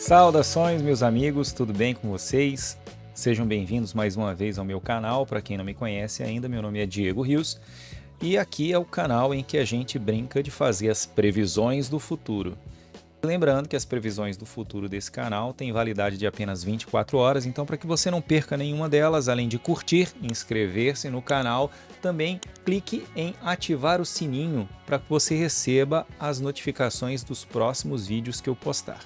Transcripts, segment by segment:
Saudações, meus amigos, tudo bem com vocês? Sejam bem-vindos mais uma vez ao meu canal. Para quem não me conhece ainda, meu nome é Diego Rios e aqui é o canal em que a gente brinca de fazer as previsões do futuro. Lembrando que as previsões do futuro desse canal têm validade de apenas 24 horas, então para que você não perca nenhuma delas, além de curtir e inscrever-se no canal, também clique em ativar o sininho para que você receba as notificações dos próximos vídeos que eu postar.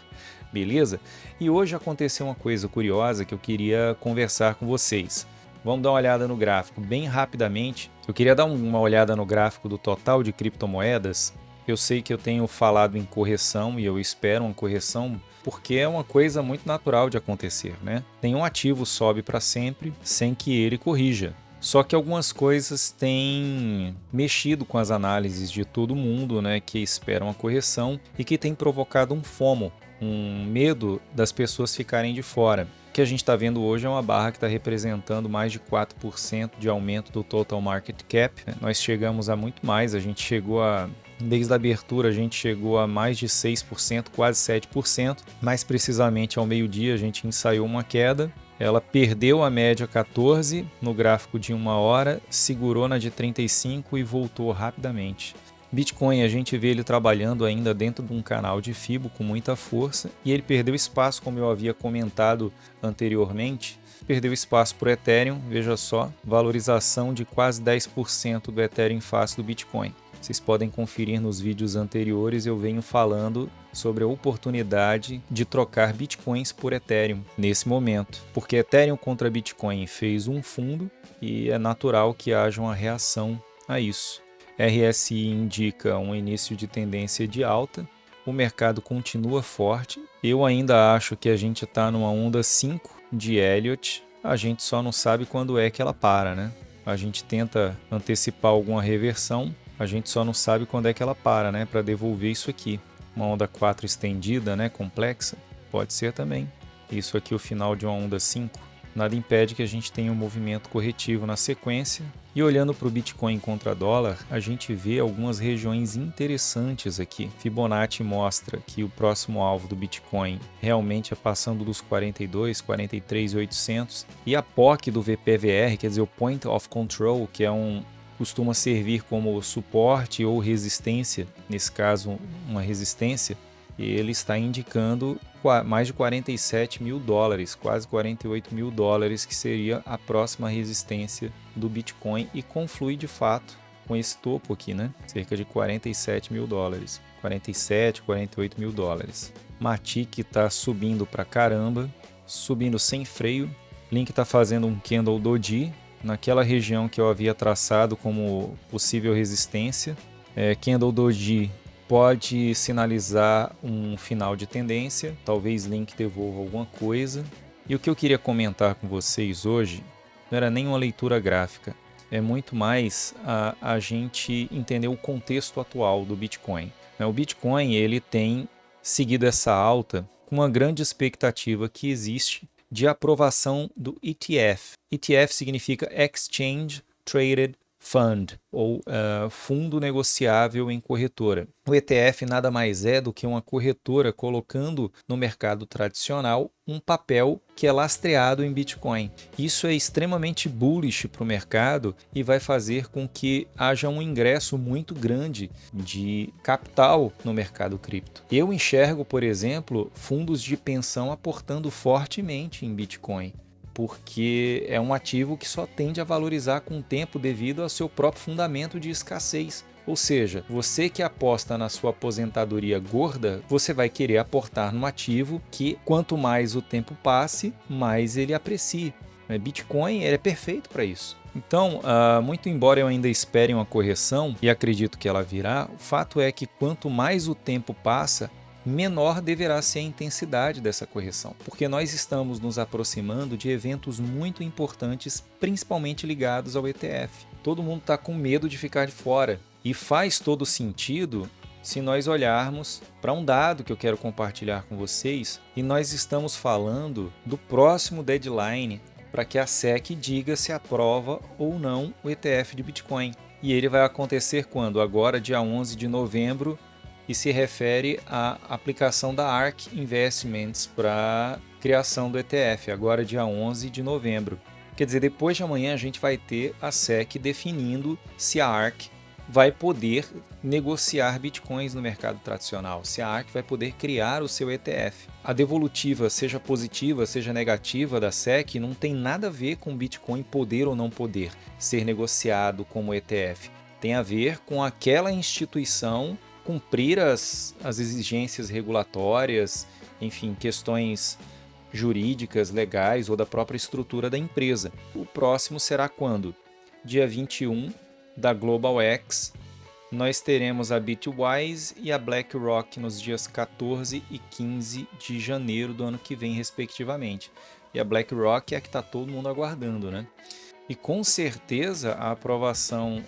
Beleza? E hoje aconteceu uma coisa curiosa que eu queria conversar com vocês. Vamos dar uma olhada no gráfico bem rapidamente. Eu queria dar uma olhada no gráfico do total de criptomoedas. Eu sei que eu tenho falado em correção e eu espero uma correção porque é uma coisa muito natural de acontecer, né? Nenhum ativo sobe para sempre sem que ele corrija. Só que algumas coisas têm mexido com as análises de todo mundo, né, que esperam a correção e que tem provocado um FOMO, um medo das pessoas ficarem de fora. O que a gente está vendo hoje é uma barra que está representando mais de 4% de aumento do total market cap. Nós chegamos a muito mais, desde a abertura a gente chegou a mais de 6%, quase 7%. Mais precisamente ao meio-dia a gente ensaiou uma queda. Ela perdeu a média 14 no gráfico de 1 hora, segurou na de 35 e voltou rapidamente. Bitcoin, a gente vê ele trabalhando ainda dentro de um canal de Fibo com muita força e ele perdeu espaço, como eu havia comentado anteriormente, perdeu espaço para o Ethereum. Veja só, valorização de quase 10% do Ethereum face do Bitcoin. Vocês podem conferir nos vídeos anteriores, eu venho falando sobre a oportunidade de trocar Bitcoins por Ethereum nesse momento, porque Ethereum contra Bitcoin fez um fundo e é natural que haja uma reação a isso. RSI indica um início de tendência de alta, o mercado continua forte. Eu ainda acho que a gente está numa onda 5 de Elliott, a gente só não sabe quando é que ela para, né? A gente tenta antecipar alguma reversão, a gente só não sabe quando é que ela para, né? Para devolver isso aqui. Uma onda 4 estendida, né? Complexa, pode ser também. Isso aqui é o final de uma onda 5. Nada impede que a gente tenha um movimento corretivo na sequência. E olhando para o Bitcoin contra dólar, a gente vê algumas regiões interessantes aqui. Fibonacci mostra que o próximo alvo do Bitcoin realmente é passando dos 42, 43.800. E a POC do VPVR, quer dizer, o Point of Control, que costuma servir como suporte ou resistência, nesse caso uma resistência, ele está indicando mais de 47 mil dólares, quase 48 mil dólares, que seria a próxima resistência do Bitcoin e conflui de fato com esse topo aqui, né? Cerca de 47 mil dólares, 47, 48 mil dólares. Matic está subindo pra caramba, subindo sem freio. Link está fazendo um candle doji naquela região que eu havia traçado como possível resistência. Candle doji pode sinalizar um final de tendência, talvez Link devolva alguma coisa. E o que eu queria comentar com vocês hoje não era nem uma leitura gráfica, é muito mais a gente entender o contexto atual do Bitcoin. O Bitcoin ele tem seguido essa alta com uma grande expectativa que existe de aprovação do ETF. ETF significa Exchange Traded Fund, ou fundo negociável em corretora. O ETF nada mais é do que uma corretora colocando no mercado tradicional um papel que é lastreado em Bitcoin. Isso é extremamente bullish para o mercado e vai fazer com que haja um ingresso muito grande de capital no mercado cripto. Eu enxergo, por exemplo, fundos de pensão aportando fortemente em Bitcoin, porque é um ativo que só tende a valorizar com o tempo devido ao seu próprio fundamento de escassez. Ou seja, você que aposta na sua aposentadoria gorda, você vai querer aportar num ativo que quanto mais o tempo passe, mais ele aprecie. Bitcoin é perfeito para isso. Então, muito embora eu ainda espere uma correção, e acredito que ela virá, o fato é que quanto mais o tempo passa, menor deverá ser a intensidade dessa correção, porque nós estamos nos aproximando de eventos muito importantes, principalmente ligados ao ETF. Todo mundo está com medo de ficar de fora e faz todo sentido se nós olharmos para um dado que eu quero compartilhar com vocês, e nós estamos falando do próximo deadline para que a SEC diga se aprova ou não o ETF de Bitcoin. E ele vai acontecer quando? Agora, dia 11 de novembro, e se refere à aplicação da ARK Investments para criação do ETF, agora dia 11 de novembro. Quer dizer, depois de amanhã a gente vai ter a SEC definindo se a ARK vai poder negociar bitcoins no mercado tradicional, se a ARK vai poder criar o seu ETF. A devolutiva, seja positiva, seja negativa da SEC, não tem nada a ver com Bitcoin poder ou não poder ser negociado como ETF. Tem a ver com aquela instituição cumprir as exigências regulatórias, enfim, questões jurídicas, legais ou da própria estrutura da empresa. O próximo será quando? Dia 21 da Global X, nós teremos a Bitwise e a BlackRock nos dias 14 e 15 de janeiro do ano que vem, respectivamente. E a BlackRock é a que está todo mundo aguardando, né? E com certeza a aprovação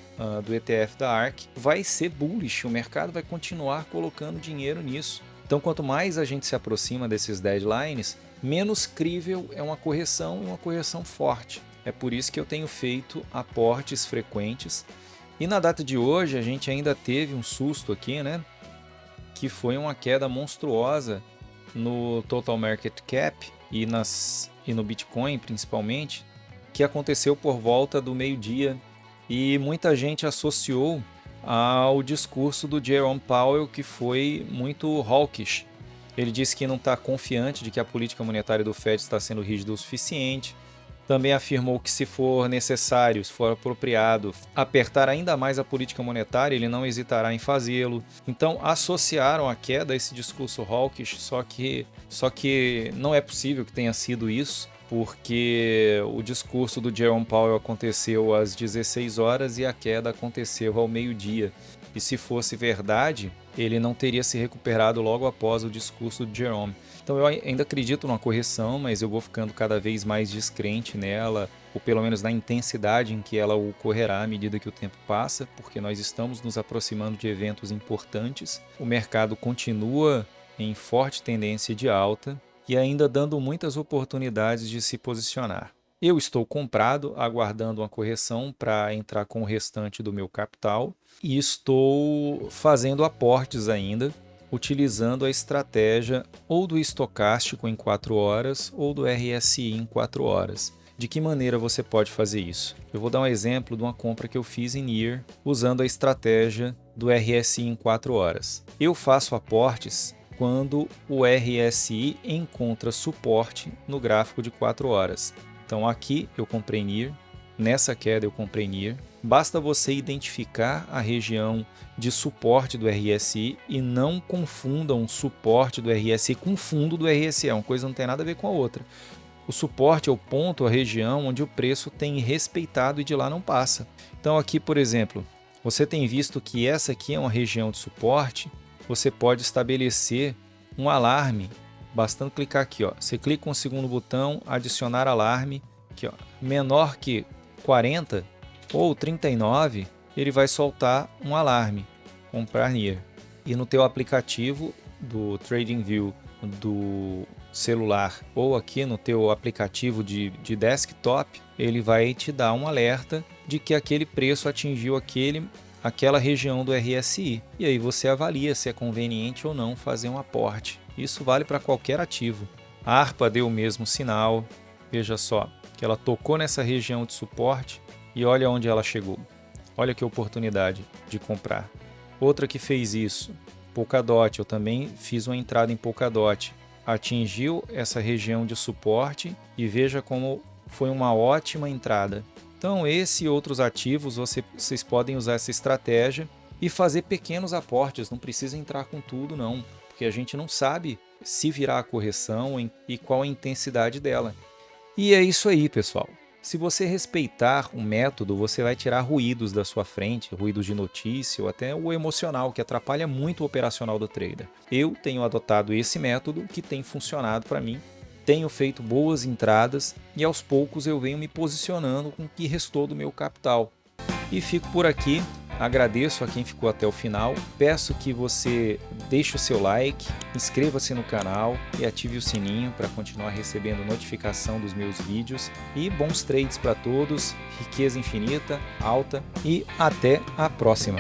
do ETF da ARK vai ser bullish, o mercado vai continuar colocando dinheiro nisso. Então, quanto mais a gente se aproxima desses deadlines, menos crível é uma correção e uma correção forte. É por isso que eu tenho feito aportes frequentes. E na data de hoje a gente ainda teve um susto aqui, né? Que foi uma queda monstruosa no Total Market Cap e no Bitcoin principalmente, que aconteceu por volta do meio-dia. E muita gente associou ao discurso do Jerome Powell, que foi muito hawkish. Ele disse que não está confiante de que a política monetária do Fed está sendo rígida o suficiente. Também afirmou que se for necessário, se for apropriado, apertar ainda mais a política monetária, ele não hesitará em fazê-lo. Então associaram a queda a esse discurso hawkish, só que não é possível que tenha sido isso, porque o discurso do Jerome Powell aconteceu às 16 horas e a queda aconteceu ao meio-dia. E se fosse verdade, ele não teria se recuperado logo após o discurso de Jerome. Então eu ainda acredito numa correção, mas eu vou ficando cada vez mais descrente nela, ou pelo menos na intensidade em que ela ocorrerá à medida que o tempo passa, porque nós estamos nos aproximando de eventos importantes. O mercado continua em forte tendência de alta e ainda dando muitas oportunidades de se posicionar. Eu estou comprado, aguardando uma correção para entrar com o restante do meu capital e estou fazendo aportes ainda, utilizando a estratégia ou do estocástico em 4 horas ou do RSI em 4 horas. De que maneira você pode fazer isso? Eu vou dar um exemplo de uma compra que eu fiz em NIR usando a estratégia do RSI em 4 horas. Eu faço aportes quando o RSI encontra suporte no gráfico de 4 horas. Então aqui eu comprei NIR, nessa queda eu comprei NIR. Basta você identificar a região de suporte do RSI e não confundam o suporte do RSI com o fundo do RSI, uma coisa não tem nada a ver com a outra. O suporte é o ponto, a região onde o preço tem respeitado e de lá não passa. Então aqui, por exemplo, você tem visto que essa aqui é uma região de suporte, você pode estabelecer um alarme. Bastando clicar aqui, ó. Você clica com o segundo botão, adicionar alarme, aqui, ó, menor que 40 ou 39, ele vai soltar um alarme, comprar NIR. E no teu aplicativo do TradingView do celular ou aqui no teu aplicativo de desktop, ele vai te dar um alerta de que aquele preço atingiu aquela região do RSI. E aí você avalia se é conveniente ou não fazer um aporte. Isso vale para qualquer ativo. A ARPA deu o mesmo sinal. Veja só, que ela tocou nessa região de suporte e olha onde ela chegou. Olha que oportunidade de comprar. Outra que fez isso, Polkadot. Eu também fiz uma entrada em Polkadot. Atingiu essa região de suporte e veja como foi uma ótima entrada. Então, esse e outros ativos, vocês podem usar essa estratégia e fazer pequenos aportes. Não precisa entrar com tudo, não, porque a gente não sabe se virá a correção e qual a intensidade dela. E é isso aí, pessoal. Se você respeitar o método, você vai tirar ruídos da sua frente, ruídos de notícia ou até o emocional, que atrapalha muito o operacional do trader. Eu tenho adotado esse método que tem funcionado para mim. Tenho feito boas entradas e aos poucos eu venho me posicionando com o que restou do meu capital. E fico por aqui, agradeço a quem ficou até o final, peço que você deixe o seu like, inscreva-se no canal e ative o sininho para continuar recebendo notificação dos meus vídeos. E bons trades para todos, riqueza infinita, alta e até a próxima!